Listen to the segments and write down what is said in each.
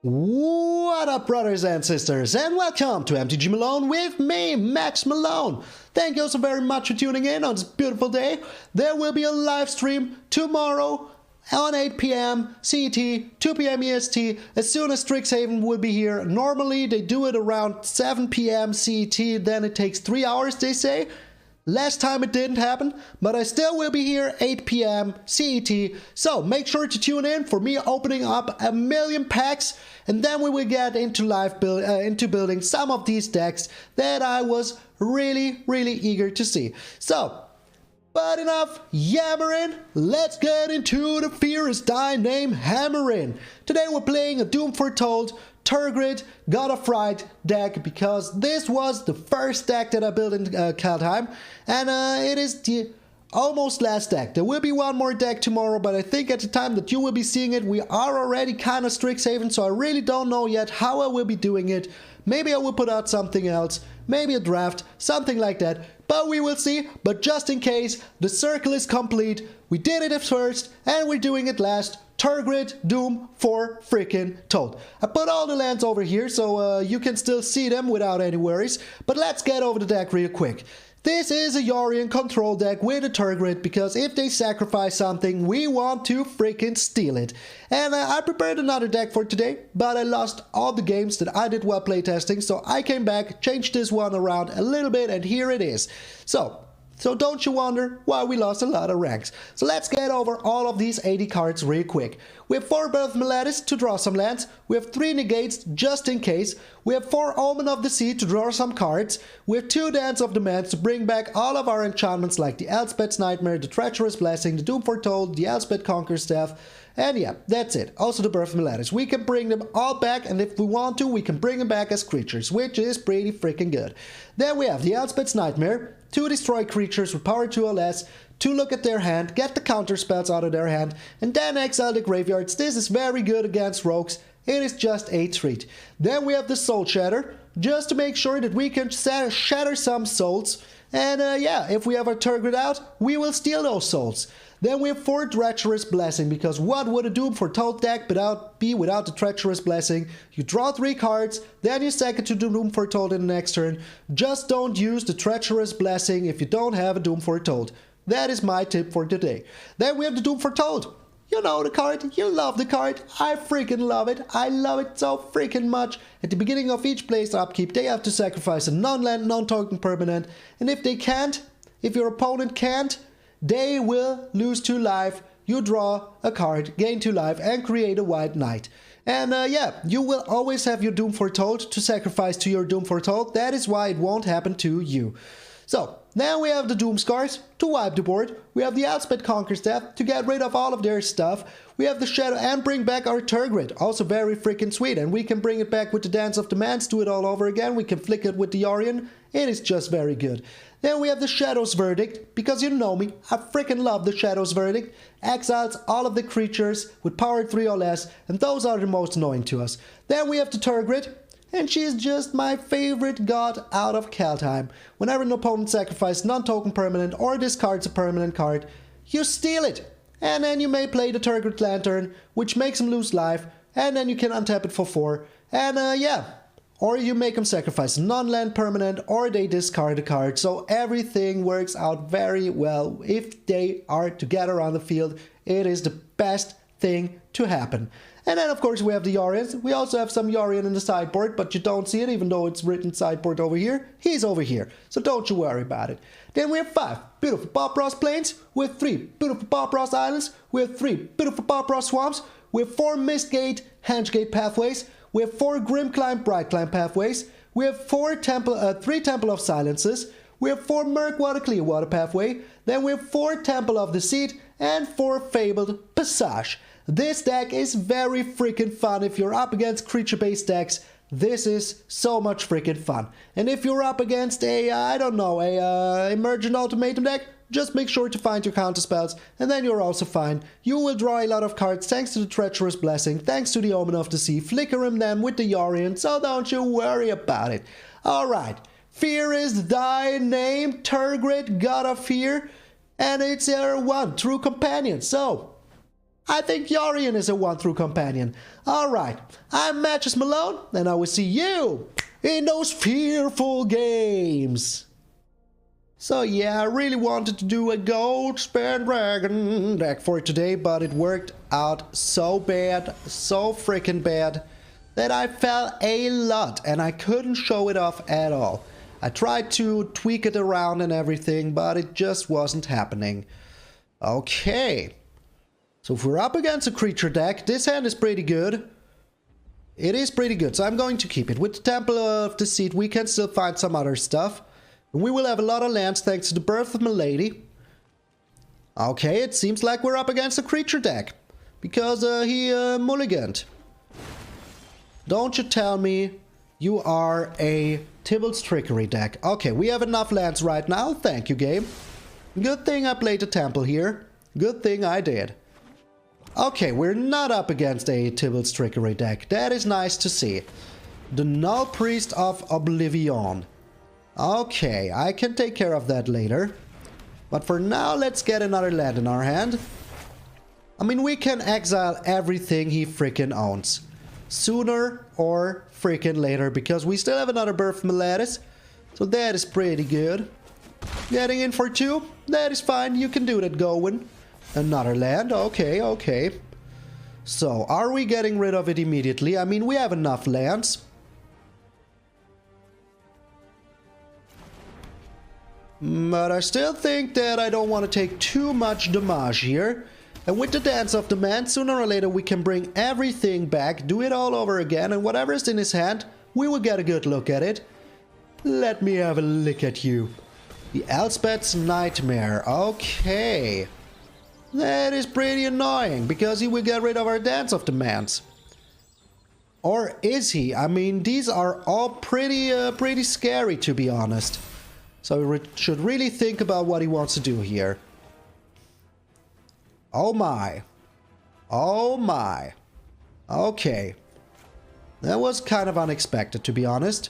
What up, brothers and sisters, and welcome to MTG Malone with me, Max Malone. Thank you so very much for tuning in on this beautiful day. There will be a live stream tomorrow on 8 p.m. CET, 2 p.m. EST, as soon as Strixhaven will be here. Normally, they do it around 7 p.m. CET, then it takes 3 hours, they say. Last time it didn't happen, but I still will be here 8 p.m. CET, so make sure to tune in for me opening up 1,000,000 packs, and then we will get into into building some of these decks that I was really eager to see. So, but enough yammering, let's get into the fiercest die named Hammering. Today we're playing a Doom Foretold Tergrid God of Fright deck, because this was the first deck that I built in Kaldheim, and it is the almost last deck. There will be one more deck tomorrow, but I think at the time that you will be seeing it, we are already kind of Strixhaven, so I really don't know yet how I will be doing it. Maybe I will put out something else, maybe a draft, something like that, but we will see. But just in case, the circle is complete. We did it at first, and we're doing it last. Tergrid, Doom Foretold. I put all the lands over here so you can still see them without any worries, but let's get over the deck real quick. This is a Yorion control deck with a Tergrid, because if they sacrifice something, we want to freaking steal it. And I prepared another deck for today, but I lost all the games that I did while playtesting, so I came back, changed this one around a little bit, and here it is. So don't you wonder why we lost a lot of ranks. So let's get over all of these 80 cards real quick. We have 4 Birth of Meletis to draw some lands. We have 3 Negates just in case. We have 4 Omen of Deceit to draw some cards. We have 2 Dance of the Manse to bring back all of our enchantments like the Elspeth's Nightmare, the Treacherous Blessing, the Doom Foretold, the Elspeth Conqueror's Staff. And yeah, that's it. Also the Birth of Meletis. We can bring them all back, and if we want to, we can bring them back as creatures, which is pretty freaking good. Then we have the Elspeth's Nightmare, to destroy creatures with power 2 or less, to look at their hand, get the counter spells out of their hand, and then exile the graveyards. This is very good against rogues. It is just a treat. Then we have the Soul Shatter, just to make sure that we can shatter some souls. And yeah, if we have our Tergrid out, we will steal those souls. Then we have 4 Treacherous Blessing, because what would a Doom Foretold deck be without the Treacherous Blessing? You draw 3 cards, then you sack it to Doom Foretold in the next turn. Just don't use the Treacherous Blessing if you don't have a Doom Foretold. That is my tip for today. Then we have the Doom Foretold. You know the card, you love the card, I freaking love it. I love it so freaking much. At the beginning of each play's upkeep, they have to sacrifice a non-land, non-token permanent, and if they can't, if your opponent can't, they will lose 2 life. You draw a card, gain 2 life, and create a white knight. And yeah, you will always have your Doom Foretold to sacrifice to your Doom Foretold. That is why it won't happen to you. So, then we have the Doomskars to wipe the board. We have the Elspeth Conqueror's Staff to get rid of all of their stuff. We have the Shadow and bring back our Tergrid. Also very freaking sweet. And we can bring it back with the Dance of the Manse, do it all over again. We can flick it with the Yorion. It is just very good. Then we have the Shadow's Verdict, because you know me, I freaking love the Shadow's Verdict. Exiles all of the creatures with power 3 or less, and those are the most annoying to us. Then we have the Tergrid, and she's just my favorite god out of Kaldheim. Whenever an opponent sacrifices non-token permanent or discards a permanent card, you steal it. And then you may play the Tergrid Lantern, which makes him lose life, and then you can untap it for 4. And yeah. Or you make them sacrifice a non-land permanent, or they discard a card. So everything works out very well. If they are together on the field, it is the best thing to happen. And then of course we have the Yorions. We also have some Yorion in the sideboard, but you don't see it even though it's written sideboard over here. He's over here, so don't you worry about it. Then we have 5 beautiful Bob Ross Plains, with 3 beautiful Bob Ross Islands, with 3 beautiful Bob Ross Swamps, with 4 Mistgate, Hengegate Pathways, we have 4 Brightclimb Pathways, we have 3 Temple of Silences, we have 4 Clearwater Pathway, then we have 4 Temple of Deceit, and 4 Fabled Passage. This deck is very freaking fun if you're up against creature-based decks. This is so much freaking fun. And if you're up against I don't know, Emergent Ultimatum deck, just make sure to find your counterspells, and then you're also fine. You will draw a lot of cards thanks to the Treacherous Blessing, thanks to the Omen of the Sea, flicker them with the Yorion, so don't you worry about it. Alright, Fear is thy name, Tergrid, god of fear, and it's a one true companion. So, I think Yorion is a one true companion. Alright, I'm MtgA Malone, and I will see you in those fearful games. So yeah, I really wanted to do a gold spare dragon deck for today, but it worked out so bad, so freaking bad, that I fell a lot and I couldn't show it off at all. I tried to tweak it around and everything, but it just wasn't happening. Okay. So if we're up against a creature deck, this hand is pretty good. It is pretty good, so I'm going to keep it. With the Temple of Deceit, we can still find some other stuff. And we will have a lot of lands thanks to the Birth of Meletis. Okay, it seems like we're up against a creature deck. Because he mulliganed. Don't you tell me you are a Tybalt's Trickery deck. Okay, we have enough lands right now. Thank you, game. Good thing I played the Temple here. Good thing I did. Okay, we're not up against a Tybalt's Trickery deck. That is nice to see. The Null Priest of Oblivion. Okay, I can take care of that later. But for now, let's get another land in our hand. I mean, we can exile everything he freaking owns. Sooner or freaking later, because we still have another Birth of Meletis. So that is pretty good. Getting in for 2, that is fine. You can do that, going. Another land, okay, okay. So, are we getting rid of it immediately? I mean, we have enough lands. But I still think that I don't want to take too much damage here. And with the Dance of the Man, sooner or later we can bring everything back, do it all over again, and whatever is in his hand, we will get a good look at it. Let me have a look at you. The Elspeth's Nightmare, okay. That is pretty annoying, because he will get rid of our Dance of the Mans. Or is he? I mean, these are all pretty scary, to be honest. So we should really think about what he wants to do here. Oh my. Oh my. Okay. That was kind of unexpected, to be honest.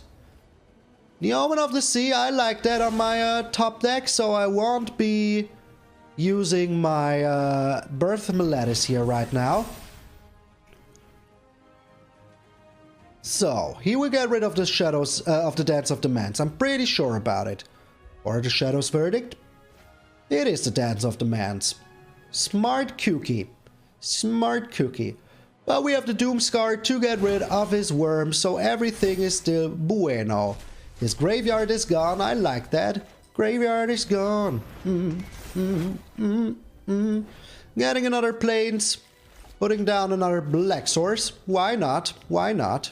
The Omen of the Sea, I like that on my top deck, so I won't be using my Birth of Meletis here right now. So, he will get rid of the shadows of the Dance of the Manse. I'm pretty sure about it. Or the Shadow's Verdict? It is the Dance of the Manse. Smart cookie. Smart cookie. But we have the Doomskar to get rid of his worm, so everything is still bueno. His graveyard is gone, I like that. Graveyard is gone. Getting another Plains. Putting down another Black Source. Why not? Why not?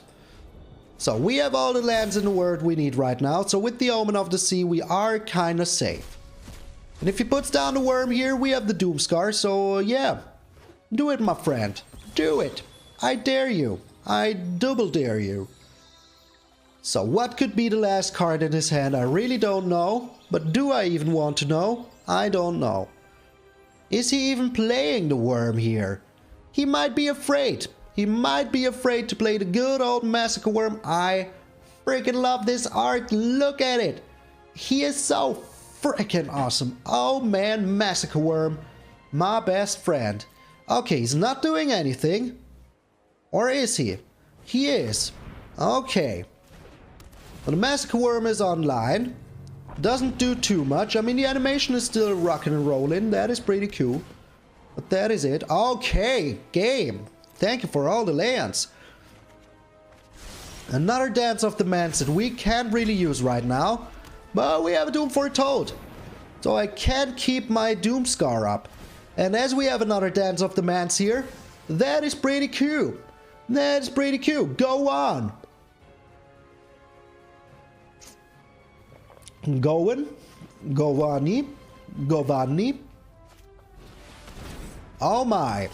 So we have all the lands in the world we need right now. So with the Omen of the Sea, we are kind of safe. And if he puts down the worm here, we have the Doomskar. So yeah, do it, my friend. Do it. I dare you. I double dare you. So what could be the last card in his hand? I really don't know. But do I even want to know? I don't know. Is he even playing the worm here? He might be afraid. He might be afraid to play the good old Massacre Worm. I freaking love this art. Look at it. He is so freaking awesome. Oh man, Massacre Worm. My best friend. Okay, he's not doing anything. Or is he? He is. Okay. Well, the Massacre Worm is online. Doesn't do too much. I mean, the animation is still rocking and rolling. That is pretty cool. But that is it. Okay, game. Thank you for all the lands. Another Dance of the Manse that we can't really use right now. But we have a Doom Foretold. So I can keep my Doomskar up. And as we have another Dance of the Manse here, that is pretty cool. That is pretty cool. Go on. Going. Govani. Govani. Oh my.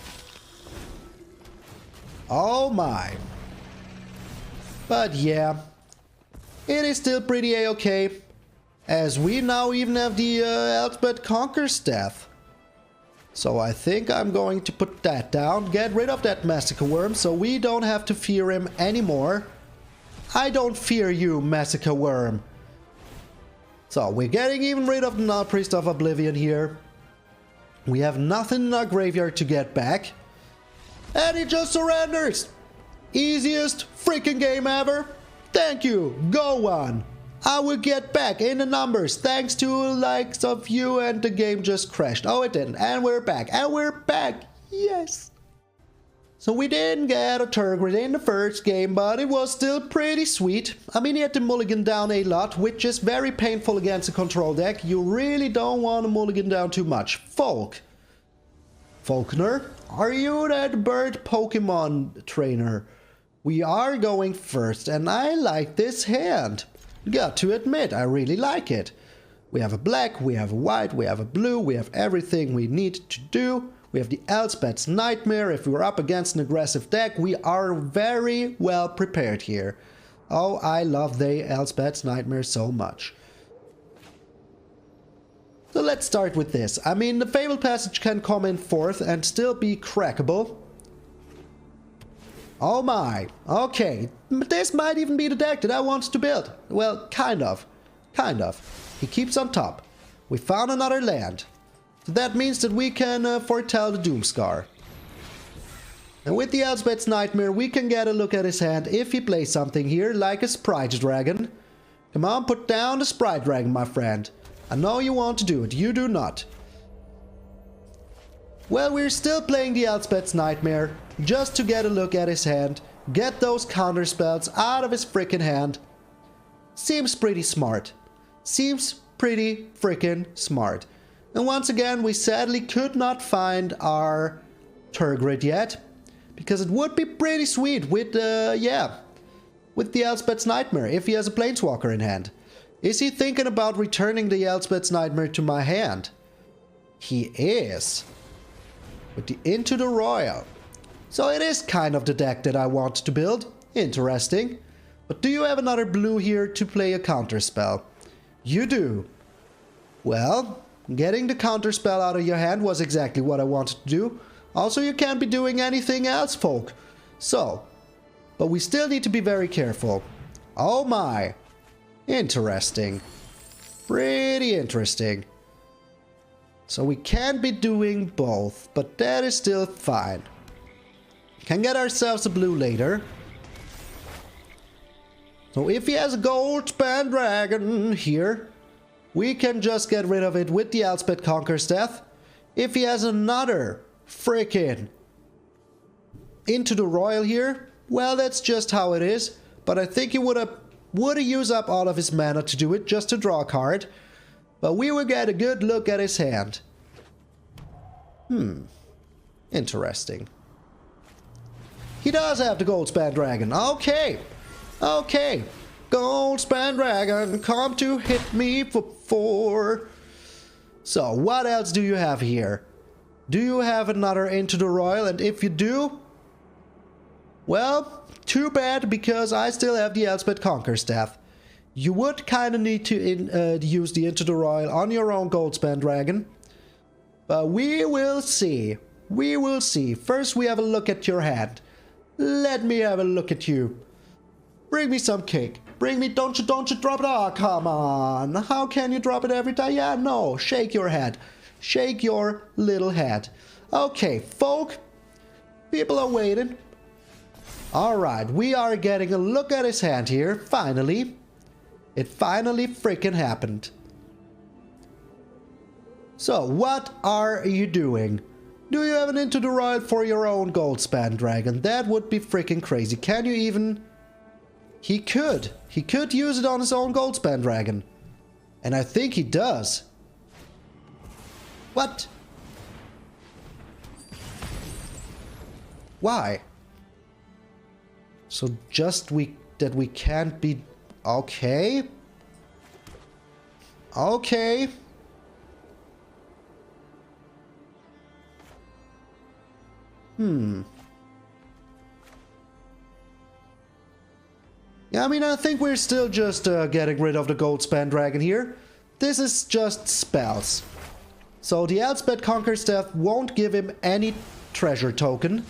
Oh my. But yeah, it is still pretty a-okay, as we now even have the Elspeth Conquer's Death. So I think I'm going to put that down, get rid of that Massacre Worm, so we don't have to fear him anymore. I don't fear you, Massacre Worm. So we're getting even rid of the Null Priest of Oblivion here. We have nothing in our graveyard to get back. And he just surrenders! Easiest freaking game ever. Thank you, go on. I will get back in the numbers thanks to the likes of you, and the game just crashed. Oh, it didn't. And we're back. And we're back. Yes. So we didn't get a Tergrid in the first game, but it was still pretty sweet. I mean, he had to mulligan down a lot, which is very painful against a control deck. You really don't want to mulligan down too much. Falconer, are you that bird Pokemon trainer? We are going first, and I like this hand. Got to admit, I really like it. We have a black, we have a white, we have a blue, we have everything we need to do. We have the Elspeth's Nightmare. If we're up against an aggressive deck, we are very well prepared here. Oh, I love the Elspeth's Nightmare so much. So let's start with this. I mean, the Fabled Passage can come in fourth and still be crackable. Oh my. Okay. This might even be the deck that I want to build. Well, kind of. Kind of. He keeps on top. We found another land. So that means that we can foretell the Doomskar. And with the Elspeth's Nightmare, we can get a look at his hand if he plays something here, like a Sprite Dragon. Come on, put down the Sprite Dragon, my friend. I know you want to do it, you do not. Well, we're still playing the Elspeth's Nightmare, just to get a look at his hand, get those counter spells out of his frickin' hand. Seems pretty smart. Seems pretty frickin' smart. And once again, we sadly could not find our Tergrid yet, because it would be pretty sweet with, with the Elspeth's Nightmare, if he has a Planeswalker in hand. Is he thinking about returning the Elspeth's Nightmare to my hand? He is. With the Into the Royal. So it is kind of the deck that I want to build. Interesting. But do you have another blue here to play a counterspell? You do. Well, getting the counterspell out of your hand was exactly what I wanted to do. Also, you can't be doing anything else, folk. So, but we still need to be very careful. Oh my. Interesting. Pretty interesting. So we can't be doing both, but that is still fine. Can get ourselves a blue later. So if he has a Goldspan Dragon here, we can just get rid of it with the Elspeth Conquers Death. If he has another freaking Into the Royal here, well, that's just how it is. But I think he would have used up all of his mana to do it, just to draw a card. But we will get a good look at his hand. Interesting. He does have the Goldspan Dragon. Okay. Okay. Goldspan Dragon, come to hit me for 4. So, what else do you have here? Do you have another Into the Royal? And if you do, well, too bad, because I still have the Elspeth Conquer Staff. You would kind of need to use the Into the Royal on your own Goldspan Dragon. But we will see. We will see. First, we have a look at your hand. Let me have a look at you. Bring me some cake. Bring me, don't you drop it. Oh, come on. How can you drop it every time? Yeah, no. Shake your head. Shake your little head. Okay, folk. People are waiting. Alright, we are getting a look at his hand here. Finally. It finally freaking happened. So, what are you doing? Do you have an Into the Royal for your own Goldspan Dragon? That would be freaking crazy. Can you even... He could. He could use it on his own Goldspan Dragon. And I think he does. What? Why? So just that we can't be... Okay. Okay. Yeah, I mean, I think we're still just getting rid of the Goldspan Dragon here. This is just spells. So the Elspeth Conquer Staff won't give him any treasure token.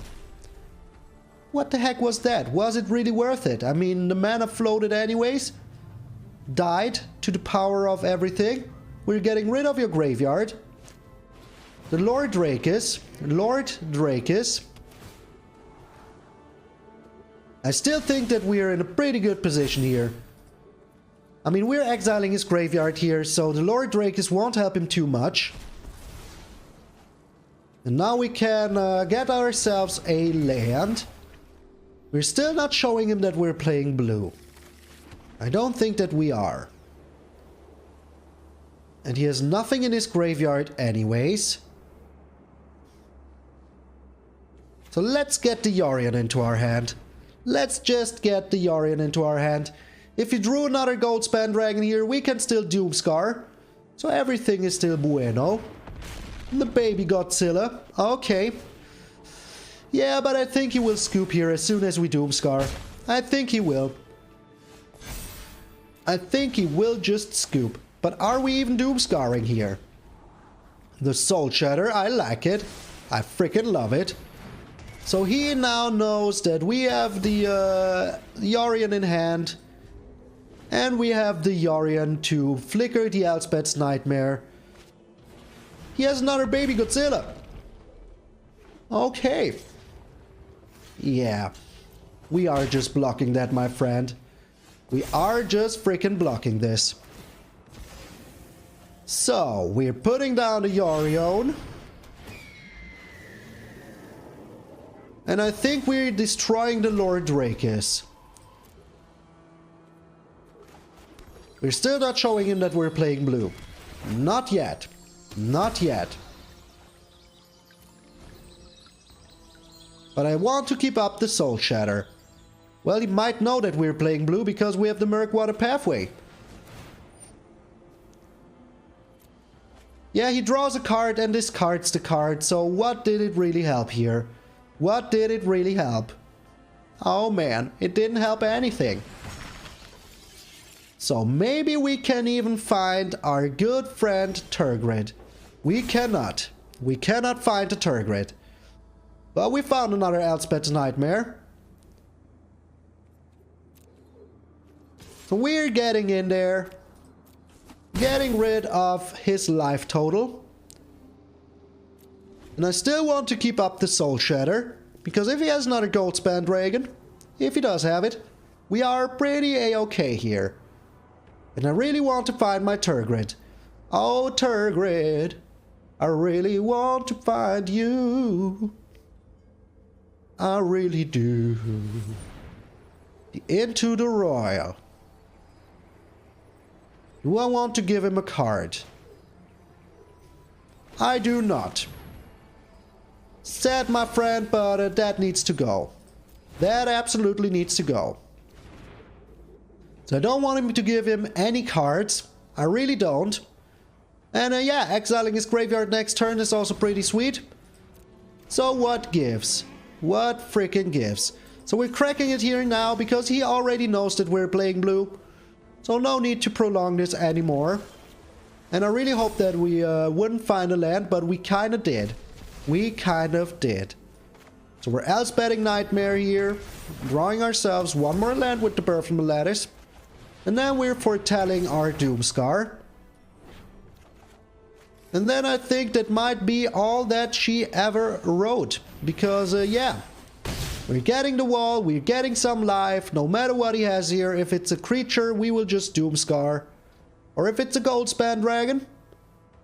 What the heck was that? Was it really worth it? I mean, the mana floated anyways. died to the power of everything. We're getting rid of your graveyard. The Lord Drakis. I still think that we're in a pretty good position here. I mean, we're exiling his graveyard here, so the Lord Drakis won't help him too much. And now we can get ourselves a land. We're still not showing him that we're playing blue. I don't think that we are. And he has nothing in his graveyard anyways. So let's get the Yorion into our hand. Let's just get the Yorion into our hand. If he drew another Goldspan Dragon here, we can still Doomskar. So everything is still bueno. And the baby Godzilla. Okay. Yeah, but I think he will scoop here as soon as we Doomskar. I think he will. I think he will just scoop. But are we even Doomscarring here? The Soul Shatter, I like it. I freaking love it. So he now knows that we have the Yorion in hand. And we have the Yorion to flicker the Elspeth's Nightmare. He has another baby Godzilla. Okay. Yeah. We are just blocking that, my friend. We are just freaking blocking this. So, we're putting down the Yorion. And I think we're destroying the Lord Drakis. We're still not showing him that we're playing blue. Not yet. Not yet. But I want to keep up the Soul Shatter. Well, he might know that we're playing blue because we have the Clearwater Pathway. Yeah, he draws a card and discards the card. So what did it really help here? What did it really help? Oh man, it didn't help anything. So maybe we can even find our good friend Tergrid. We cannot. We cannot find a Tergrid. But we found another Elspeth's Nightmare. So we're getting in there. Getting rid of his life total. And I still want to keep up the Soul Shatter. Because if he has another Goldspan Dragon, if he does have it, we are pretty a-okay here. And I really want to find my Tergrid. Oh, Tergrid, I really want to find you. I really do. Into the Royal. Do I want to give him a card? I do not. Sad, my friend, but that needs to go. That absolutely needs to go. So I don't want him to give him any cards. I really don't. And yeah, exiling his graveyard next turn is also pretty sweet. So what gives? What freaking gives? So we're cracking it here now because he already knows that we're playing blue. So no need to prolong this anymore. And I really hope that we wouldn't find a land, but we kind of did. We kind of did. So we're Elspething Nightmare here, drawing ourselves one more land with the Birth of Meletis. And then we're foretelling our Doomskar. And then I think that might be all that she ever wrote. Because, yeah, we're getting the wall, we're getting some life, no matter what he has here. If it's a creature, we will just Doomskar. Or if it's a Goldspan Dragon,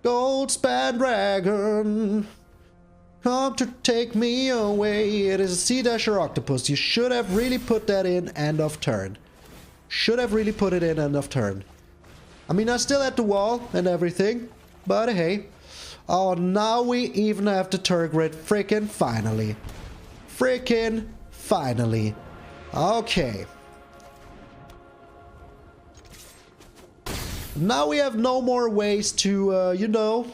Goldspan Dragon, come to take me away. It is a Sea Dasher Octopus. You should have really put that in end of turn. Should have really put it in end of turn. I mean, I still had the wall and everything, but hey. Oh, now we even have the Tergrid. Freaking finally. Freaking finally. Okay. Now we have no more ways to, you know,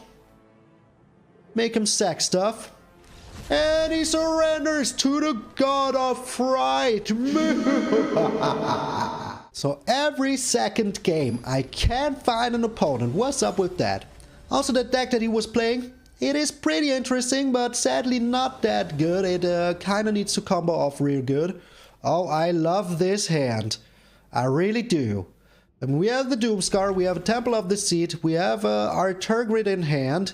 make him sack stuff. And he surrenders to the god of Fright. So every second game, I can't find an opponent. What's up with that? Also, the deck that he was playing, it is pretty interesting, but sadly not that good. It kind of needs to combo off real good. Oh, I love this hand. I really do. I mean, we have the Doomskar, we have a Temple of Deceit, we have our Tergrid in hand.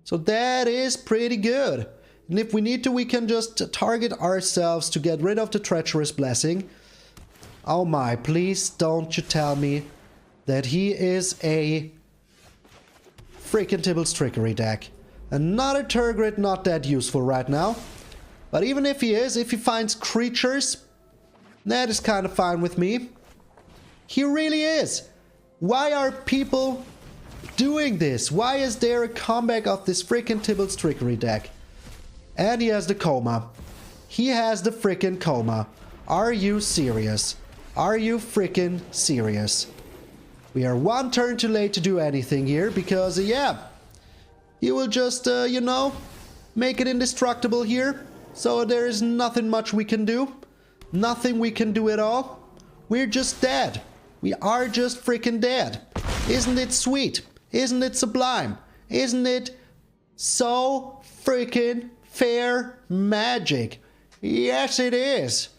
So that is pretty good. And if we need to, we can just target ourselves to get rid of the Treacherous Blessing. Oh my, please don't you tell me that he is a freaking Tibble's Trickery deck. Another Tergrid, not that useful right now. But even if he is, if he finds creatures, that is kind of fine with me. He really is. Why are people doing this? Why is there a comeback of this freaking Tibble's Trickery deck? And he has the Coma. He has the freaking Coma. Are you serious? Are you freaking serious? We are one turn too late to do anything here because, yeah, he will just, you know, make it indestructible here. So there is nothing much we can do. Nothing we can do at all. We're just dead. We are just freaking dead. Isn't it sweet? Isn't it sublime? Isn't it so freaking fair magic? Yes, it is.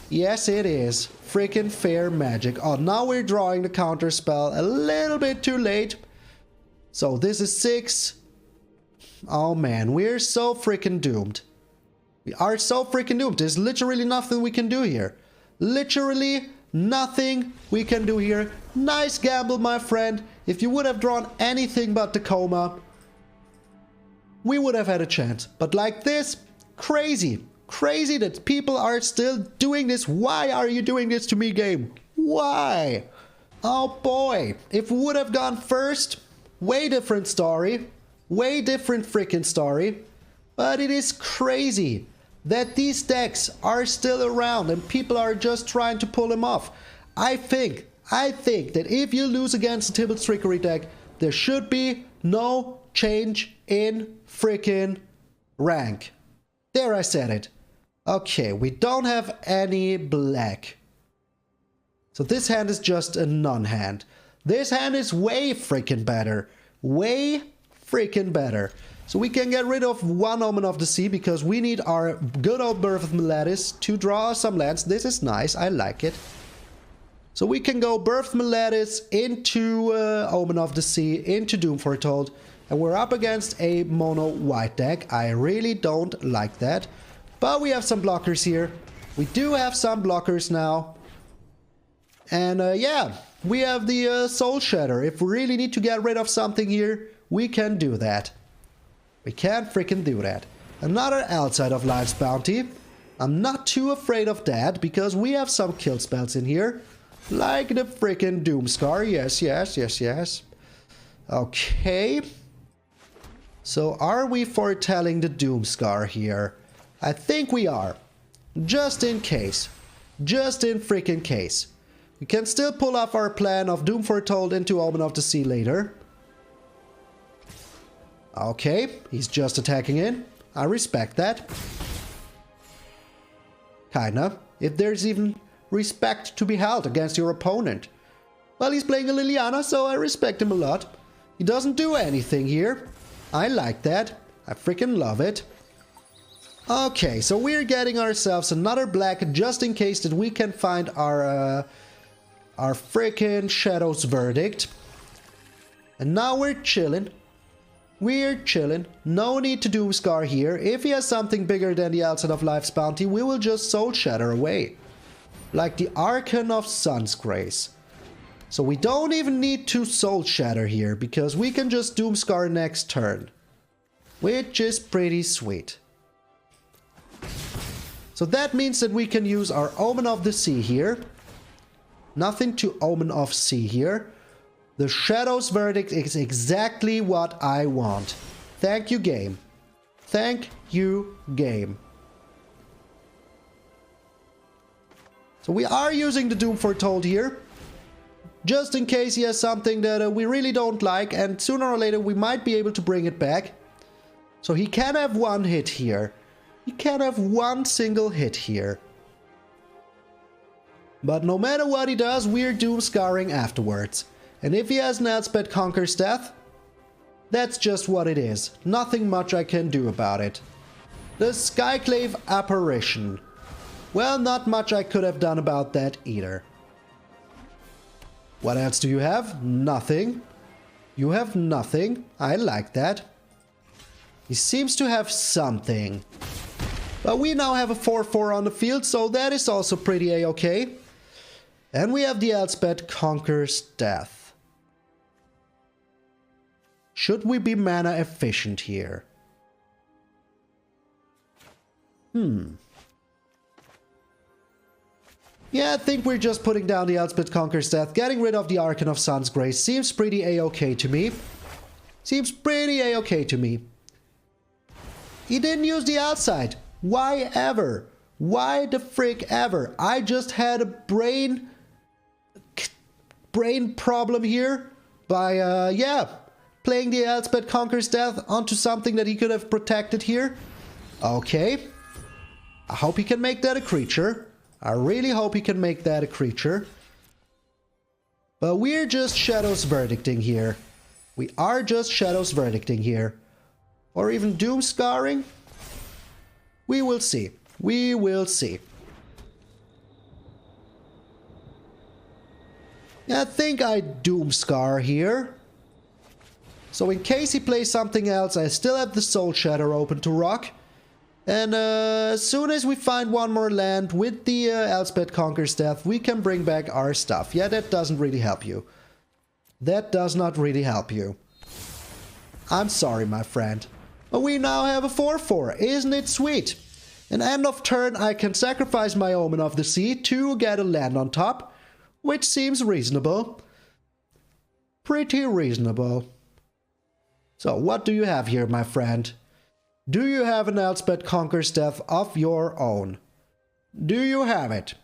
Yes, it is. Freaking fair magic. Oh, now we're drawing the counter spell a little bit too late. So this is 6. Oh man, we're so freaking doomed. We are so freaking doomed. There's literally nothing we can do here. Literally nothing we can do here. Nice gamble, my friend. If you would have drawn anything but the Coma, we would have had a chance. But like this, crazy. Crazy that people are still doing this. Why are you doing this to me, game? Why? Oh boy. If we would have gone first, way different story. Way different freaking story. But it is crazy that these decks are still around and people are just trying to pull them off. I think that if you lose against a Tibble's Trickery deck, there should be no change in freaking rank. There, I said it. Okay, we don't have any black. So this hand is just a non-hand. This hand is way freaking better. Way freaking better. So we can get rid of one Omen of the Sea because we need our good old Birth of Meletis to draw some lands. This is nice. I like it. So we can go Birth of Meletis into Omen of the Sea, into Doom Foretold. And we're up against a mono white deck. I really don't like that. But we have some blockers here. We do have some blockers now. And yeah, we have the Soul Shatter. If we really need to get rid of something here, we can do that. We can freaking do that. Another Outside of Life's Bounty. I'm not too afraid of that because we have some kill spells in here. Like the freaking Doomskar. Yes, yes, yes, yes. Okay. So are we foretelling the Doomskar here? I think we are. Just in case. Just in freaking case. We can still pull off our plan of Doom Foretold into Omen of the Sea later. Okay, he's just attacking in. I respect that. Kinda. If there's even respect to be held against your opponent. Well, he's playing a Liliana, so I respect him a lot. He doesn't do anything here. I like that. I freaking love it. Okay, so we're getting ourselves another black just in case that we can find our freaking Shadow's Verdict. And now we're chilling. We're chilling. No need to Doomskar here. If he has something bigger than the Outside of Life's Bounty, we will just Soul Shatter away. Like the Archon of Sun's Grace. So we don't even need to Soul Shatter here, because we can just Doomskar next turn. Which is pretty sweet. So that means that we can use our Omen of the Sea here. Nothing to Omen of Sea here. The Shadow's Verdict is exactly what I want. Thank you, game. Thank you, game. So we are using the Doom Foretold here. Just in case he has something that we really don't like, and sooner or later we might be able to bring it back. So he can have one hit here. He can have one single hit here. But no matter what he does, we're Doomscarring afterwards. And if he has an Elspeth Conquers Death, that's just what it is. Nothing much I can do about it. The Skyclave Apparition. Well, not much I could have done about that either. What else do you have? Nothing. You have nothing. I like that. He seems to have something. But we now have a 4/4 on the field, so that is also pretty a-okay. And we have the Elspeth Conquers Death. Should we be mana efficient here? Yeah, I think we're just putting down the Elspeth Conquers Death. Getting rid of the Archon of Sun's Grace seems pretty a-okay to me. Seems pretty a-okay to me. He didn't use the outside. Why ever? Why the frick ever? I just had a brain problem here by, yeah, playing the Elspeth Conquers Death onto something that he could have protected here. Okay. I hope he can make that a creature. I really hope he can make that a creature. But we're just Shadows Verdicting here. We are just Shadows Verdicting here. Or even Doomscarring. We will see. We will see. Yeah, I think I Doomskar here. So in case he plays something else, I still have the Soul Shatter open to rock. And as soon as we find one more land with the Elspeth Conquers Death, we can bring back our stuff. Yeah, that doesn't really help you. That does not really help you. I'm sorry, my friend. But we now have a 4/4. Isn't it sweet? And end of turn, I can sacrifice my Omen of the Sea to get a land on top, which seems reasonable. Pretty reasonable. So, what do you have here, my friend? Do you have an Elspeth Conquers Death of your own? Do you have it?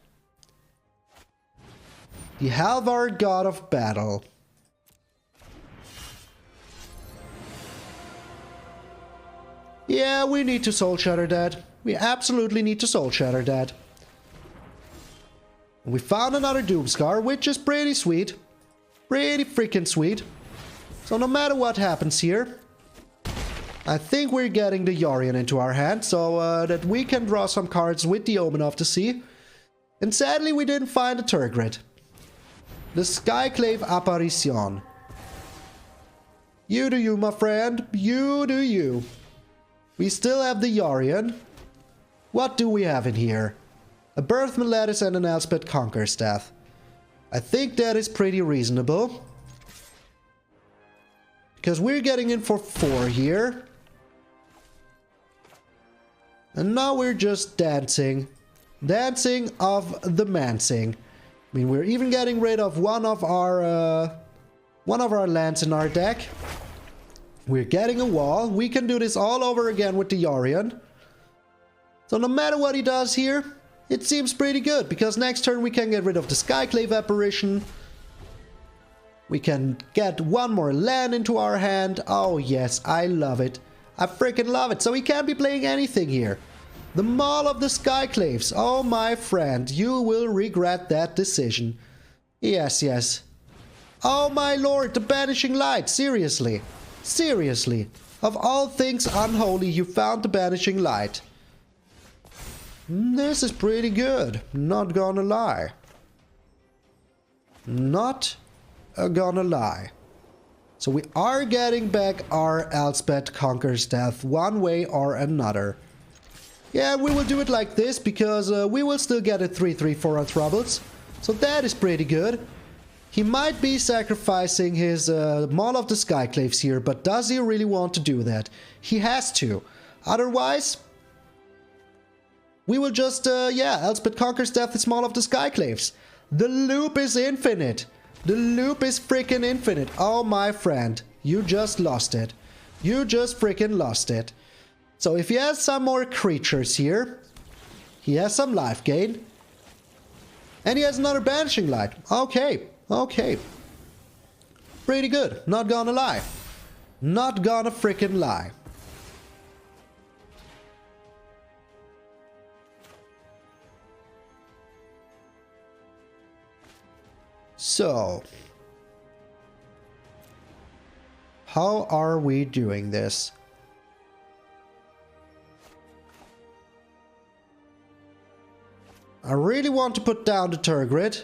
The Halvar God of Battle. Yeah, we need to Soul Shatter that. We absolutely need to Soul Shatter that. We found another Doomskar, which is pretty sweet. Pretty freaking sweet. So no matter what happens here, I think we're getting the Yorion into our hand, so that we can draw some cards with the Omen of the Sea. And sadly, we didn't find a Tergrid. The Skyclave Apparition. You do you, my friend. You do you. We still have the Yorion. What do we have in here? A Birth of Meletis and an Elspeth Conquers Death. I think that is pretty reasonable. Because we're getting in for 4 here. And now we're just dancing. Dancing of the Mansing. I mean, we're even getting rid of one of our lands in our deck. We're getting a wall. We can do this all over again with the Yorion. So no matter what he does here, it seems pretty good. Because next turn we can get rid of the Skyclave Apparition. We can get one more land into our hand. Oh yes, I love it. I freaking love it. So he can't be playing anything here. The Maul of the Skyclaves. Oh my friend, you will regret that decision. Yes, yes. Oh my lord, the Banishing Light. Seriously. Seriously. Of all things unholy, you found the Banishing Light. This is pretty good. Not gonna lie. Not gonna lie. So we are getting back our Elspeth Conquers Death one way or another. Yeah, we will do it like this because we will still get a 3/3 for our troubles. So that is pretty good. He might be sacrificing his Maul of the Skyclaves here, but does he really want to do that? He has to. Otherwise, we will just, yeah, Elspeth Conquers Death is Maul of the Skyclaves. The loop is infinite. The loop is freaking infinite. Oh, my friend. You just lost it. You just freaking lost it. So if he has some more creatures here, he has some life gain. And he has another Banishing Light. Okay. Okay. Pretty good. Not gonna lie. Not gonna freaking lie. So, how are we doing this? I really want to put down the Tergrid,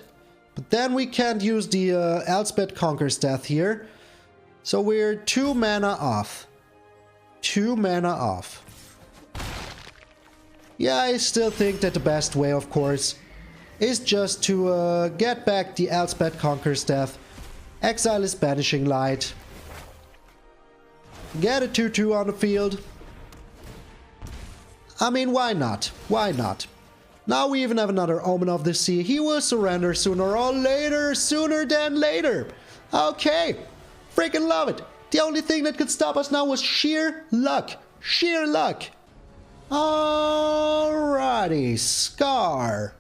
But then we can't use the Elspeth Conquers Death here. So we're 2 mana off. 2 mana off. Yeah, I still think that the best way, of course, is just to get back the Elspeth Conquers Death, exile his Banishing Light, get a 2/2 on the field. I mean, why not? Why not? Now we even have another Omen of the Sea. He will surrender sooner or later. Sooner than later. Okay. Freaking love it. The only thing that could stop us now was sheer luck. Sheer luck. Alrighty. Scar.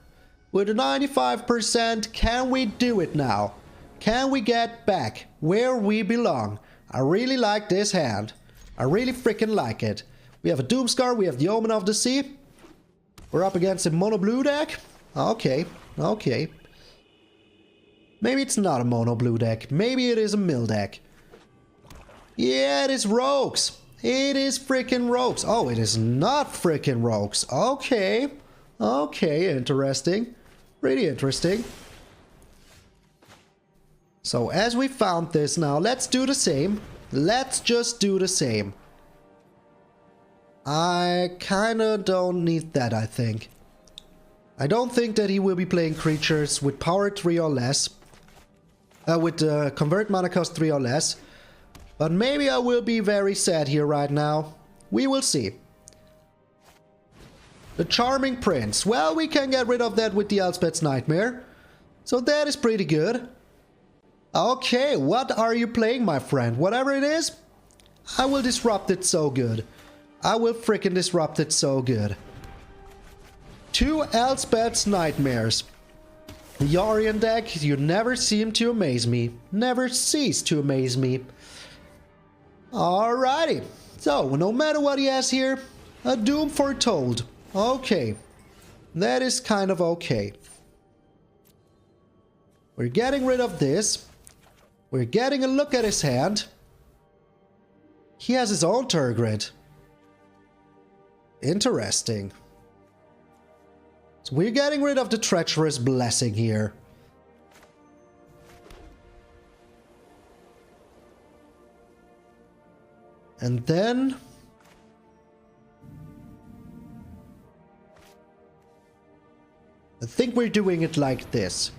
With a 95%, can we do it now? Can we get back where we belong? I really like this hand. I really freaking like it. We have a Doomskar, we have the Omen of the Sea. We're up against a mono blue deck. Okay, okay. Maybe it's not a mono blue deck. Maybe it is a mill deck. Yeah, it is rogues. It is freaking rogues. Oh, it is not freaking rogues. Okay. Okay, interesting. Pretty interesting. So as we found this now, let's do the same. Let's just do the same. I kinda don't need that, I think. I don't think that he will be playing creatures with power 3 or less. With convert mana cost 3 or less. But maybe I will be very sad here right now. We will see. The Charming Prince. Well, we can get rid of that with the Elspeth's Nightmare. So that is pretty good. Okay, what are you playing, my friend? Whatever it is, I will disrupt it so good. I will freaking disrupt it so good. 2 Elspeth's Nightmares. The Yorion deck, you never seem to amaze me. Never cease to amaze me. Alrighty. So, no matter what he has here, a Doom Foretold. Okay. That is kind of okay. We're getting rid of this. We're getting a look at his hand. He has his own Tergrid. Interesting. So we're getting rid of the Treacherous Blessing here. And then I think we're doing it like this.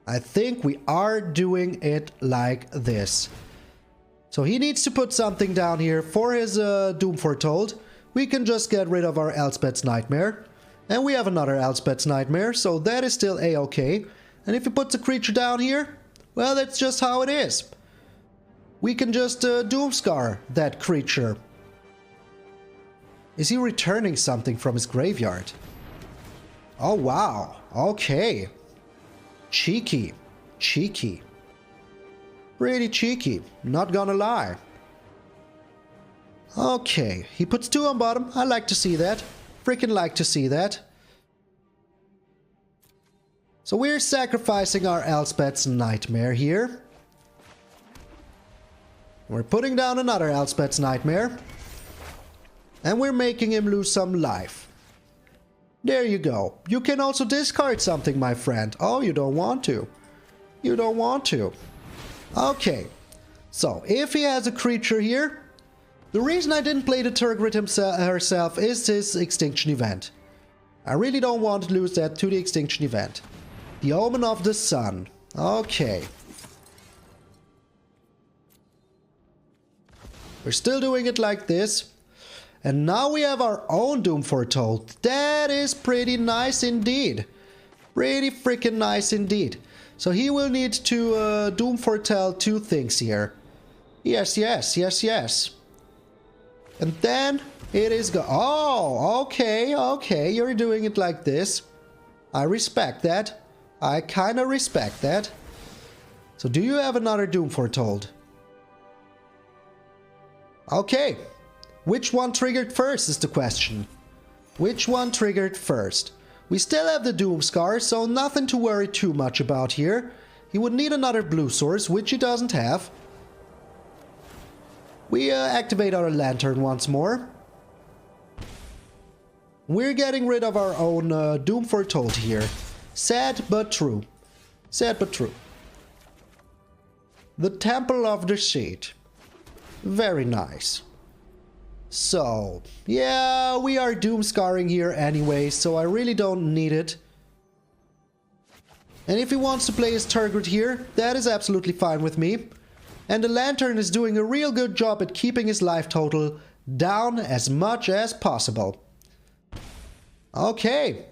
I think we are doing it like this. So he needs to put something down here for his Doom Foretold. We can just get rid of our Elspeth's Nightmare. And we have another Elspeth's Nightmare, so that is still a-okay. And if he puts a creature down here, well, that's just how it is. We can just Doomskar that creature. Is he returning something from his graveyard? Oh, wow. Okay. Cheeky. Cheeky. Pretty cheeky. Not gonna lie. Okay. He puts 2 on bottom. I like to see that. Freaking like to see that. So we're sacrificing our Elspeth's Nightmare here. We're putting down another Elspeth's Nightmare. And we're making him lose some life. There you go. You can also discard something, my friend. Oh, you don't want to. You don't want to. Okay. So, if he has a creature here, the reason I didn't play the Tergrid herself is his Extinction event. I really don't want to lose that to the Extinction event. The Omen of the Sun. Okay. We're still doing it like this. And now we have our own Doom Foretold. That is pretty nice indeed. Pretty freaking nice indeed. So he will need to Doom Foretell 2 things here. Yes, yes, yes, yes. And then it is oh, okay, okay. You're doing it like this. I respect that. I kind of respect that. So do you have another Doom Foretold? Okay. Which one triggered first is the question. Which one triggered first? We still have the Doomskar, so nothing to worry too much about here. He would need another blue source, which he doesn't have. We activate our Lantern once more. We're getting rid of our own Doom Foretold here. Sad but true. Sad but true. The Temple of Deceit. Very nice. So, yeah, we are Doomskaring here anyway, so I really don't need it. And if he wants to play his Tergrid here, that is absolutely fine with me. And the Lantern is doing a real good job at keeping his life total down as much as possible. Okay,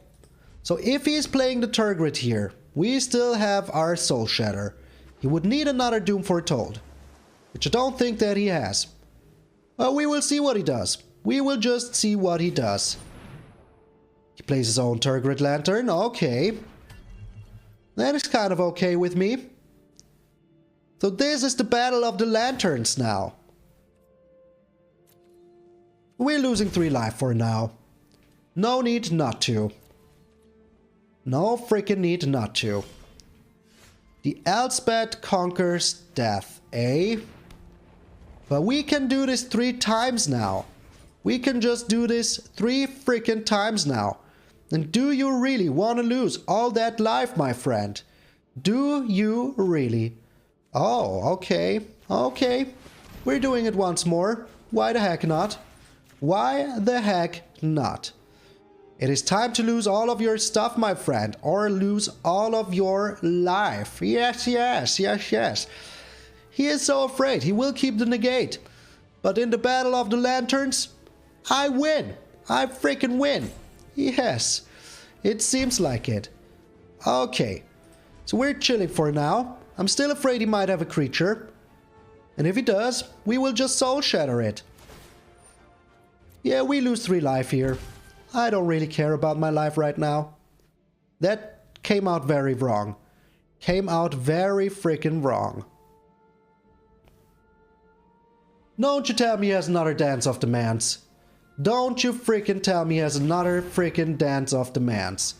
so if he's playing the Tergrid here, we still have our Soul Shatter. He would need another Doom Foretold, which I don't think that he has. Well, we will see what he does. We will just see what he does. He plays his own Tergrid Lantern, okay. That is kind of okay with me. So this is the battle of the lanterns now. We're losing 3 life for now. No need not to. No freaking need not to. The Elspeth conquers death, eh? But we can do this 3 times now. We can just do this 3 freaking times now. And do you really want to lose all that life, my friend? Do you really? Oh, okay. Okay. We're doing it once more. Why the heck not? Why the heck not? It is time to lose all of your stuff, my friend, or lose all of your life. Yes, yes, yes, yes. He is so afraid. He will keep the negate. But in the battle of the lanterns, I win. I freaking win. Yes, it seems like it. Okay, so we're chilling for now. I'm still afraid he might have a creature. And if he does, we will just Soul Shatter it. Yeah, we lose 3 life here. I don't really care about my life right now. That came out very wrong. Came out very freaking wrong. Don't you tell me he has another Dance of the Manse. Don't you freaking tell me he has another freaking Dance of the Manse.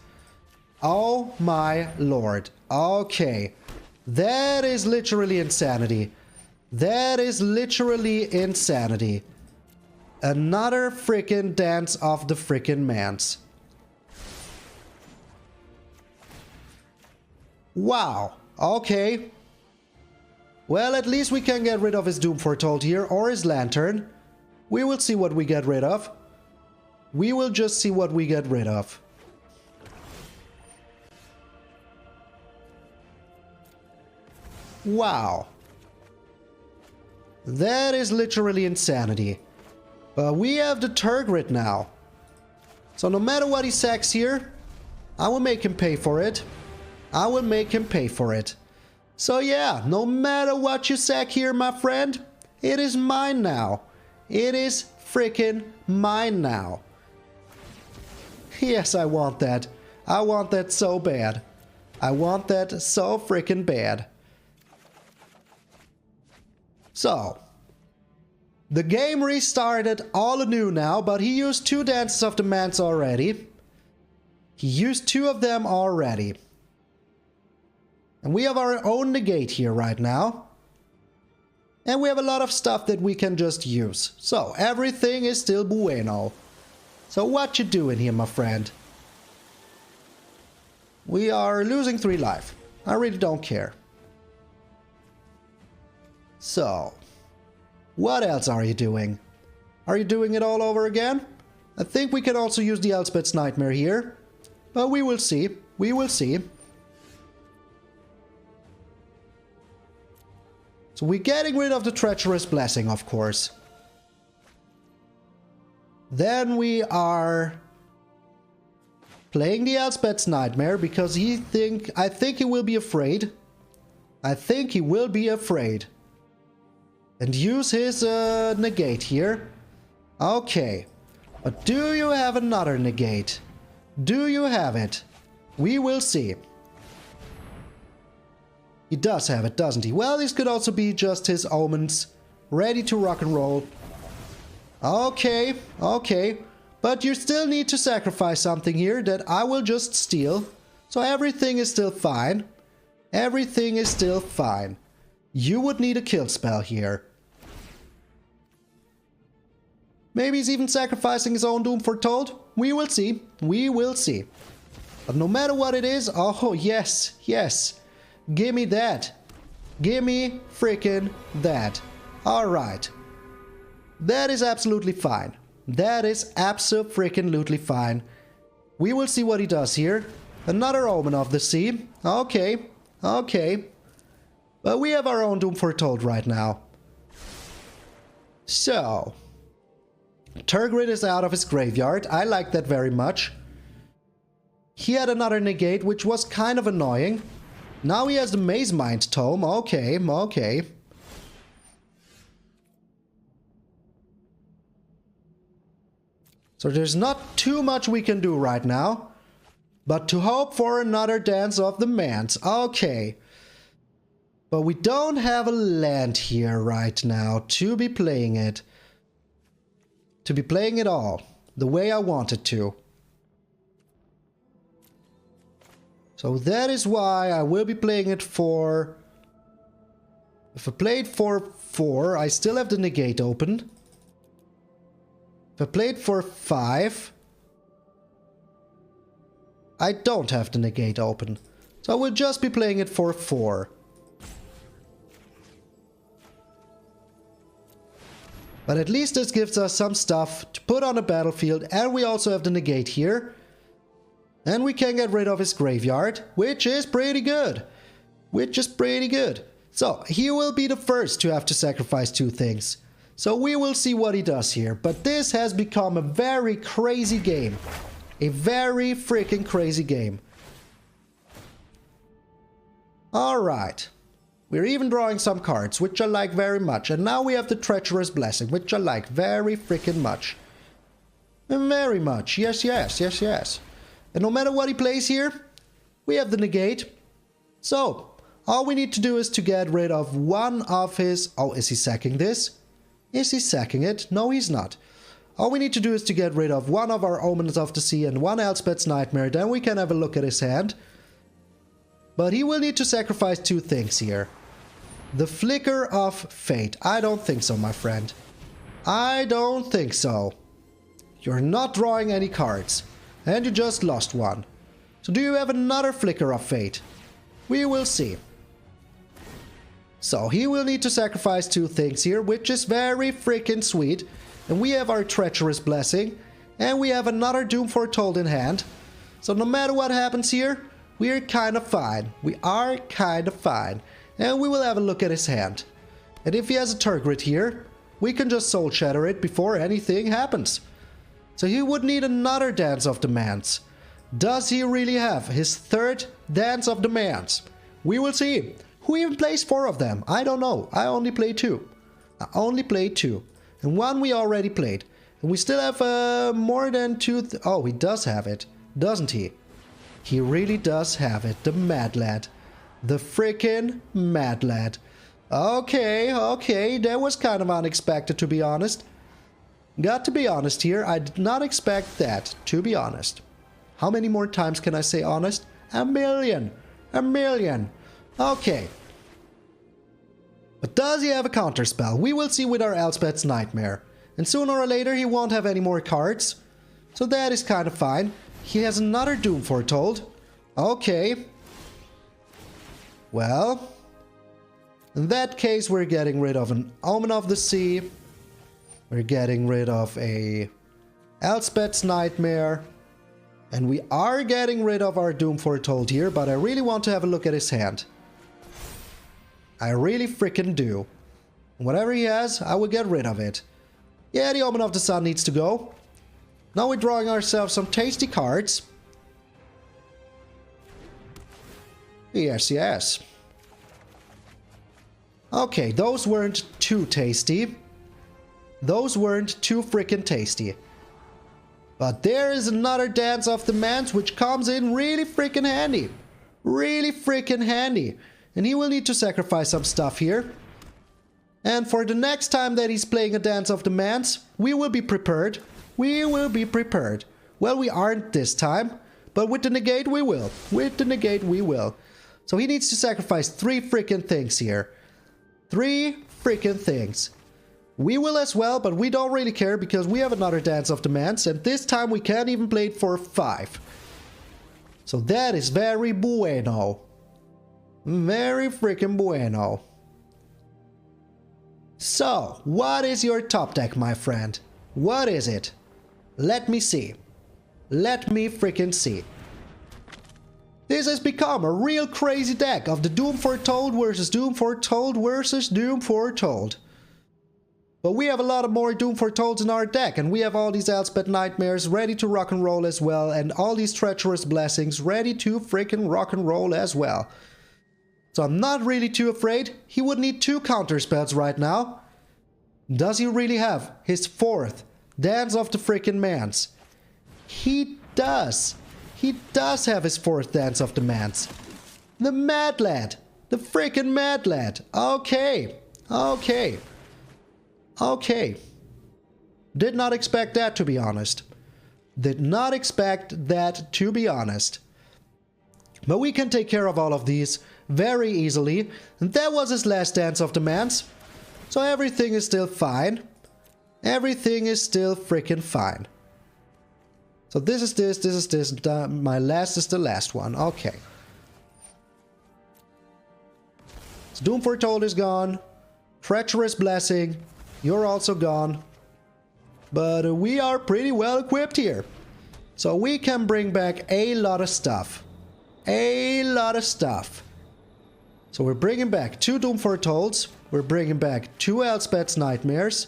Oh my lord. Okay. That is literally insanity. That is literally insanity. Another freaking Dance of the freaking Manse. Wow. Okay. Well, at least we can get rid of his Doom Foretold here, or his Lantern. We will see what we get rid of. We will just see what we get rid of. Wow. That is literally insanity. But we have the Tergrid now. So no matter what he sacks here, I will make him pay for it. I will make him pay for it. So yeah, no matter what you sack here, my friend, it is mine now. It is freaking mine now. Yes, I want that. I want that so bad. I want that so freaking bad. So, the game restarted all anew now, but he used 2 Dances of the Manse already. He used 2 of them already. And we have our own negate here right now. And we have a lot of stuff that we can just use. So, everything is still bueno. So what you doing here, my friend? We are losing 3 life. I really don't care. So, what else are you doing? Are you doing it all over again? I think we can also use the Elspeth's Nightmare here. But we will see. We will see. So we're getting rid of the Treacherous Blessing, of course. Then we are playing the Elspeth's Nightmare because I think he will be afraid. I think he will be afraid. And use his negate here. Okay. But do you have another negate? Do you have it? We will see. He does have it, doesn't he? Well, this could also be just his omens. Ready to rock and roll. Okay, okay. But you still need to sacrifice something here that I will just steal. So everything is still fine. Everything is still fine. You would need a kill spell here. Maybe he's even sacrificing his own Doom Foretold. We will see. We will see. But no matter what it is, oh yes, yes. Gimme that. Gimme freaking that. Alright. That is absolutely fine. That is abso-freaking-lutely fine. We will see what he does here. Another Omen of the Sea. Okay. Okay. But we have our own Doom Foretold right now. So. Tergrid is out of his graveyard. I like that very much. He had another Negate, which was kind of annoying. Now he has the Maze Mind Tome. Okay, okay. So there's not too much we can do right now. But to hope for another Dance of the Manse. Okay. But we don't have a land here right now to be playing it. To be playing it all. The way I wanted to. So that is why I will be playing it for... If I played for 4, I still have the Negate open. If I played for 5, I don't have the Negate open. So I will just be playing it for 4. But at least this gives us some stuff to put on the battlefield, and we also have the Negate here. And we can get rid of his graveyard, which is pretty good. Which is pretty good. So, he will be the first to have to sacrifice 2 things. So we will see what he does here. But this has become a very crazy game. A very freaking crazy game. Alright. We're even drawing some cards, which I like very much. And now we have the Treacherous Blessing, which I like very freaking much. Very much. Yes, yes, yes, yes. And no matter what he plays here, we have the Negate. So, all we need to do is to get rid of one of his... Oh, is he sacking this? Is he sacking it? No, he's not. All we need to do is to get rid of one of our Omens of the Sea and one Elspeth's Nightmare. Then we can have a look at his hand. But he will need to sacrifice 2 things here. The Flicker of Fate. I don't think so, my friend. I don't think so. You're not drawing any cards. And you just lost one. So do you have another Flicker of Fate? We will see. So he will need to sacrifice 2 things here, which is very freaking sweet. And we have our Treacherous Blessing. And we have another Doom Foretold in hand. So no matter what happens here, we are kind of fine. We are kind of fine. And we will have a look at his hand. And if he has a Tergrid here, we can just Soul Shatter it before anything happens. So he would need another Dance of the Manse. Does he really have his 3rd Dance of the Manse? We will see. Who even plays 4 of them? I don't know. I only play 2. I only played 2. And 1 we already played. And we still have more than 2... Oh, he does have it. Doesn't he? He really does have it. The Mad Lad. The frickin' Mad Lad. Okay, okay. That was kind of unexpected, to be honest. Got to be honest here. I did not expect that, to be honest. How many more times can I say honest? A million. A million. Okay. But does he have a counterspell? We will see with our Elspeth's Nightmare. And sooner or later he won't have any more cards. So that is kind of fine. He has another Doom Foretold. Okay. Well. In that case we're getting rid of an Omen of the Sea. We're getting rid of a Elspeth's Nightmare. And we are getting rid of our Doom Foretold here, but I really want to have a look at his hand. I really freaking do. Whatever he has, I will get rid of it. Yeah, the Omen of the Sun needs to go. Now we're drawing ourselves some tasty cards. Yes, yes. Okay, those weren't too tasty. Those weren't too freaking tasty. But there is another Dance of the Manse which comes in really freaking handy. Really freaking handy. And he will need to sacrifice some stuff here. And for the next time that he's playing a Dance of the Manse, we will be prepared. We will be prepared. Well, we aren't this time. But with the Negate we will. With the Negate we will. So he needs to sacrifice 3 freaking things here. 3 freaking things. We will as well, but we don't really care because we have another Dance of the Manse, and this time we can't even play it for 5. So that is very bueno. Very freaking bueno. So, what is your top deck, my friend? What is it? Let me see. Let me freaking see. This has become a real crazy deck of the Doom Foretold versus Doom Foretold versus Doom Foretold. But we have a lot of more Doom Foretold in our deck, and we have all these Elspeth Nightmares ready to rock and roll as well, and all these Treacherous Blessings ready to freaking rock and roll as well. So I'm not really too afraid. He would need 2 counter spells right now. Does he really have his 4th Dance of the freaking Manse? He does. He does have his 4th Dance of the Manse. The Mad Lad. The freaking Mad Lad. Okay. Okay. Okay. Did not expect that, to be honest. Did not expect that, to be honest. But we can take care of all of these very easily. And that was his last Dance of the Manse. So everything is still fine. Everything is still freaking fine. So this is this, my last is the last one. Okay. So Doom Foretold is gone. Treacherous Blessing, you're also gone. But we are pretty well equipped here. So we can bring back a lot of stuff. A lot of stuff. So we're bringing back 2 Doom Foretold's. We're bringing back 2 Elspeth's Nightmares.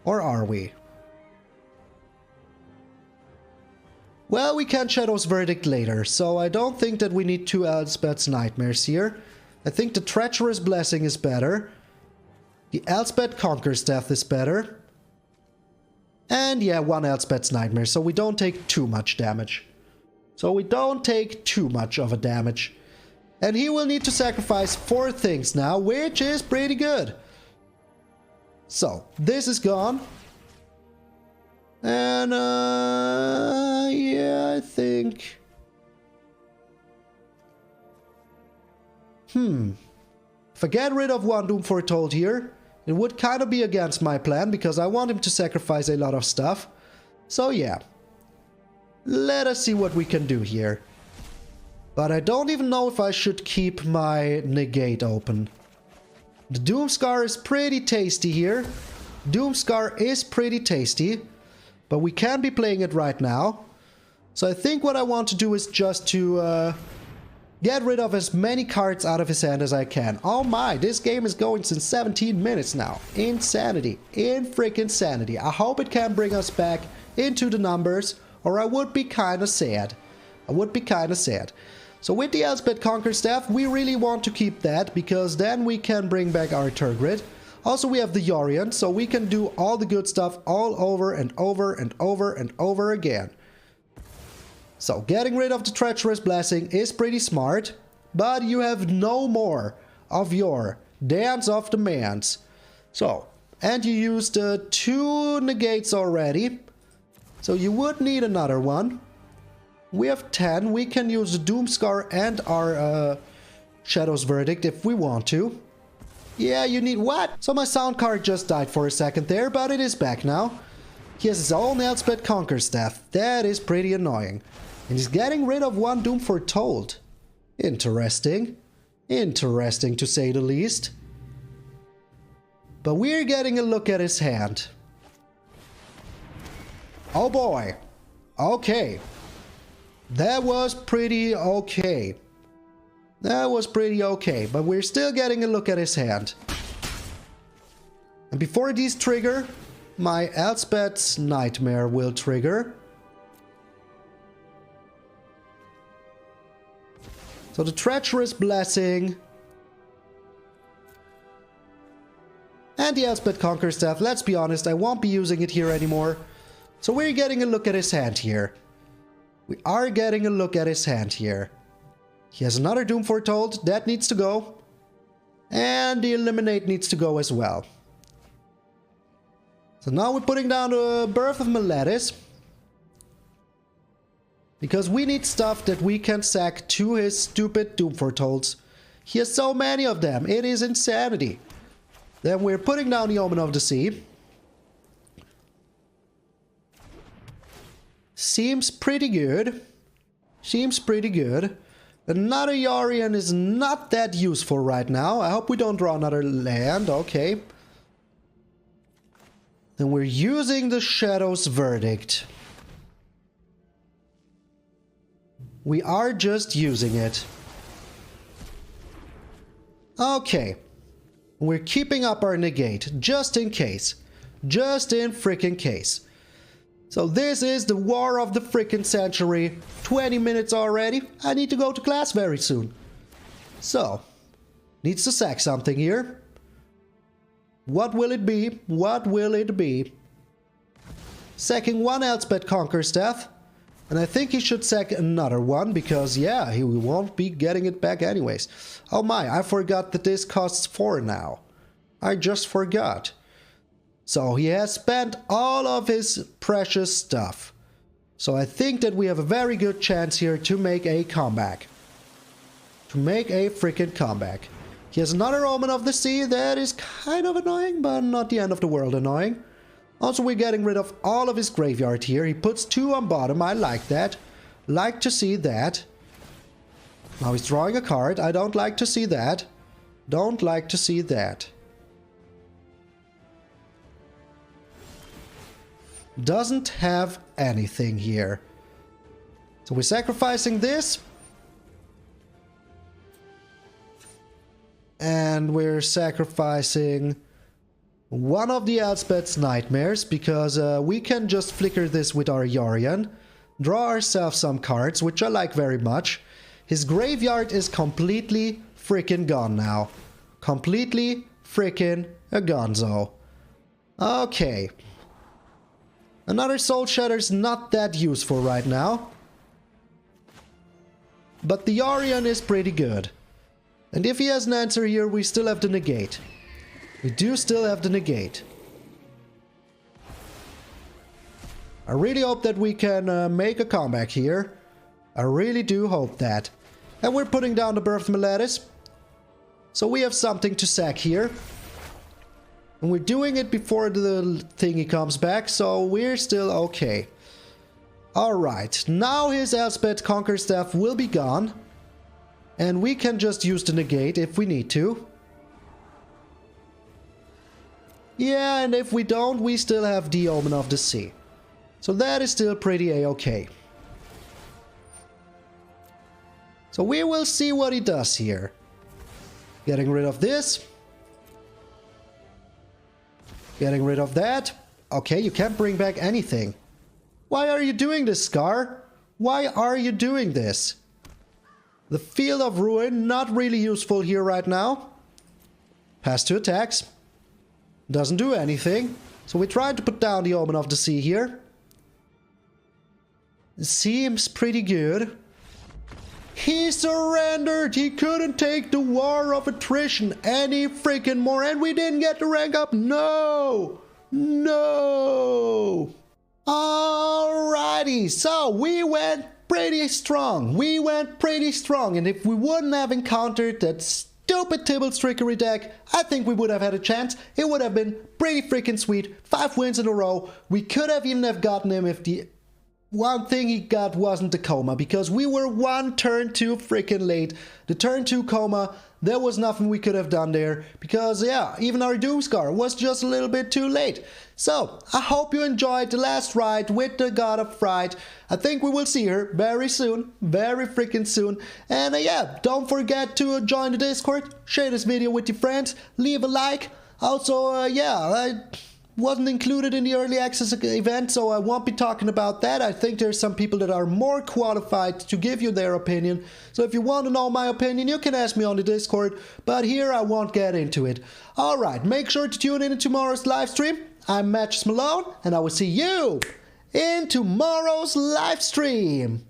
Or are we? Well, we can Shadow's Verdict later, so I don't think that we need 2 Elspeth's Nightmares here. I think the Treacherous Blessing is better. The Elspeth Conquers Death is better. And yeah, 1 Elspeth's Nightmare, so we don't take too much damage. So we don't take too much of a damage. And he will need to sacrifice 4 things now, which is pretty good. So, this is gone. And, yeah, I think... If I get rid of 1 Doom Foretold here, it would kind of be against my plan, because I want him to sacrifice a lot of stuff. So, yeah. Let us see what we can do here. But I don't even know if I should keep my Negate open. The Doomskar is pretty tasty here. Doomskar is pretty tasty. But we can't be playing it right now. So I think what I want to do is just to get rid of as many cards out of his hand as I can. Oh my, this game is going since 17 minutes now. Insanity. In freaking sanity. I hope it can bring us back into the numbers, or I would be kind of sad. I would be kind of sad. So with the Elspeth Conquer Staff, we really want to keep that, because then we can bring back our Tergrid. Also, we have the Yorion, so we can do all the good stuff all over and over and over and over again. So, getting rid of the Treacherous Blessing is pretty smart, but you have no more of your Dance of the Manse. So, and you used 2 negates already, so you would need another one. We have 10, we can use the Doomskar and our Shadow's Verdict if we want to. Yeah, you need what? So my sound card just died for a second there, but it is back now. He has his own Elspeth Conquer Staff. That is pretty annoying. And he's getting rid of 1 Doom Foretold. Interesting. Interesting to say the least. But we're getting a look at his hand. Oh boy. Okay. That was pretty okay. That was pretty okay, but we're still getting a look at his hand. And before these trigger, my Elspeth's Nightmare will trigger. So the Treacherous Blessing and the Elspeth Conquer Staff, let's be honest, I won't be using it here anymore. So we're getting a look at his hand here. We are getting a look at his hand here. He has another Doom Foretold, that needs to go. And the Eliminate needs to go as well. So now we're putting down the Birth of Meletis. Because we need stuff that we can sack to his stupid Doom Foretold. He has so many of them, it is insanity. Then we're putting down the Omen of Deceit. Seems pretty good. Seems pretty good. Another Yorion is not that useful right now. I hope we don't draw another land. Okay. Then we're using the Shadow's Verdict. We are just using it. Okay. We're keeping up our Negate, just in case. Just in freaking case. So this is the War of the freaking Century. 20 minutes already. I need to go to class very soon. So, needs to sack something here. What will it be? What will it be? Sacking one Elspeth Conqueror's Death. And I think he should sack another one, because yeah, he won't be getting it back anyways. Oh my, I forgot that this costs 4 now. I just forgot. So he has spent all of his precious stuff. So I think that we have a very good chance here to make a comeback. To make a freaking comeback. He has another Omen of the Sea. That is kind of annoying, but not the end of the world annoying. Also, we're getting rid of all of his graveyard here. He puts 2 on bottom. I like that. Like to see that. Now he's drawing a card. I don't like to see that. Don't like to see that. Doesn't have anything here. So we're sacrificing this. And we're sacrificing one of the Elspeth's Nightmares, because we can just flicker this with our Yorion. Draw ourselves some cards, which I like very much. His graveyard is completely freaking gone now. Completely freaking a gonzo. Okay. Another Soul Shatter is not that useful right now. But the Yorion is pretty good. And if he has an answer here, we still have the Negate. We do still have the Negate. I really hope that we can make a comeback here. I really do hope that. And we're putting down the Birth of Meletis. So we have something to sack here. And we're doing it before the thingy comes back, so we're still okay. Alright, now his Elspeth Conqueror's Staff will be gone. And we can just use the Negate if we need to. Yeah, and if we don't, we still have the Omen of the Sea. So that is still pretty a-okay. So we will see what he does here. Getting rid of this. Getting rid of that. Okay, you can't bring back anything. Why are you doing this, Scar? Why are you doing this? The Field of Ruin, not really useful here right now. Pass 2 attacks. Doesn't do anything. So we tried to put down the Omen of the Sea here. Seems pretty good. He surrendered! He couldn't take the War of Attrition any freaking more, and we didn't get the rank up! No! No! Alrighty, so we went pretty strong. We went pretty strong, and if we wouldn't have encountered that stupid Tybalt's Trickery deck, I think we would have had a chance. It would have been pretty freaking sweet. 5 wins in a row. We could have even have gotten him if the one thing he got wasn't the coma, because we were 1 turn too freaking late. The turn 2 coma, there was nothing we could have done there, because yeah, even our Doomskar was just a little bit too late. So, I hope you enjoyed the last ride with the God of Fright. I think we will see her very soon, very freaking soon. And yeah, don't forget to join the Discord, share this video with your friends, leave a like. Also, yeah, I wasn't included in the early access event, so I won't be talking about that. I think there's some people that are more qualified to give you their opinion. So if you want to know my opinion, you can ask me on the Discord, but here I won't get into it. Alright, make sure to tune in tomorrow's live stream. I'm MtgA Malone, and I will see you in tomorrow's live stream.